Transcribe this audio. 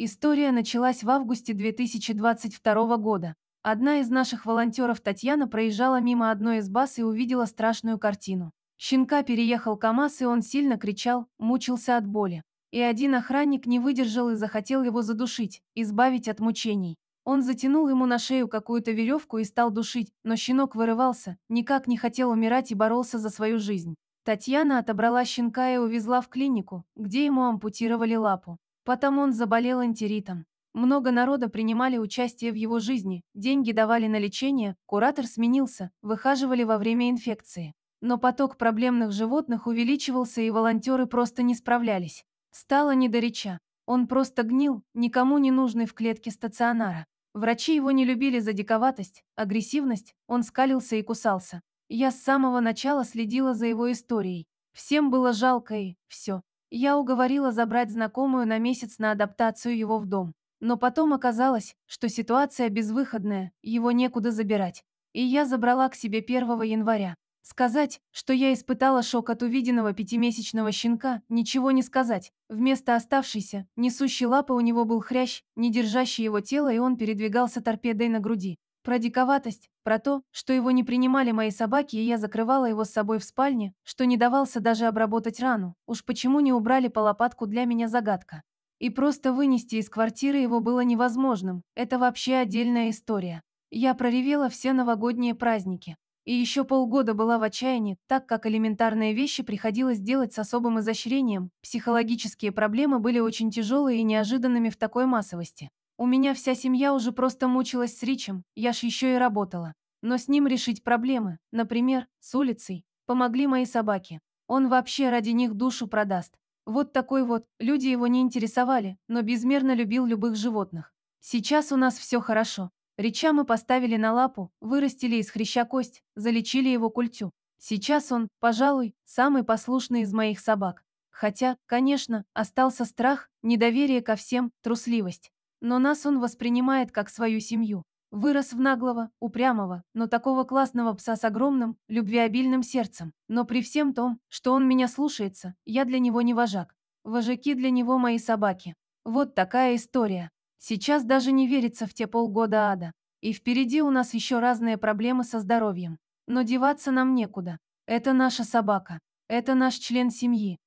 История началась в августе 2022 года. Одна из наших волонтеров, Татьяна, проезжала мимо одной из баз и увидела страшную картину. Щенка переехал КамАЗ, и он сильно кричал, мучился от боли. И один охранник не выдержал и захотел его задушить, избавить от мучений. Он затянул ему на шею какую-то веревку и стал душить, но щенок вырывался, никак не хотел умирать и боролся за свою жизнь. Татьяна отобрала щенка и увезла в клинику, где ему ампутировали лапу. Потом он заболел энтеритом. Много народа принимали участие в его жизни, деньги давали на лечение, куратор сменился, выхаживали во время инфекции. Но поток проблемных животных увеличивался, и волонтеры просто не справлялись. Стало не до реча. Он просто гнил, никому не нужный в клетке стационара. Врачи его не любили за диковатость, агрессивность, он скалился и кусался. Я с самого начала следила за его историей. Всем было жалко и все. Я уговорила забрать знакомую на месяц на адаптацию его в дом. Но потом оказалось, что ситуация безвыходная, его некуда забирать. И я забрала к себе 1 января. Сказать, что я испытала шок от увиденного 5-месячного щенка, ничего не сказать. Вместо оставшейся, несущей лапы у него был хрящ, не держащий его тело, и он передвигался торпедой на груди. Про диковатость, про то, что его не принимали мои собаки, и я закрывала его с собой в спальне, что не давался даже обработать рану. Уж почему не убрали по лопатку, для меня загадка. И просто вынести из квартиры его было невозможным, это вообще отдельная история. Я проревела все новогодние праздники. И еще полгода была в отчаянии, так как элементарные вещи приходилось делать с особым изощрением, психологические проблемы были очень тяжелые и неожиданными в такой массовости. У меня вся семья уже просто мучилась с Ричем, я ж еще и работала. Но с ним решить проблемы, например, с улицей, помогли мои собаки. Он вообще ради них душу продаст. Вот такой вот, люди его не интересовали, но безмерно любил любых животных. Сейчас у нас все хорошо. Рича мы поставили на лапу, вырастили из хряща кость, залечили его культю. Сейчас он, пожалуй, самый послушный из моих собак. Хотя, конечно, остался страх, недоверие ко всем, трусливость. Но нас он воспринимает как свою семью. Вырос в наглого, упрямого, но такого классного пса с огромным, любвеобильным сердцем. Но при всем том, что он меня слушается, я для него не вожак. Вожаки для него мои собаки. Вот такая история. Сейчас даже не верится в те полгода ада. И впереди у нас еще разные проблемы со здоровьем. Но деваться нам некуда. Это наша собака. Это наш член семьи.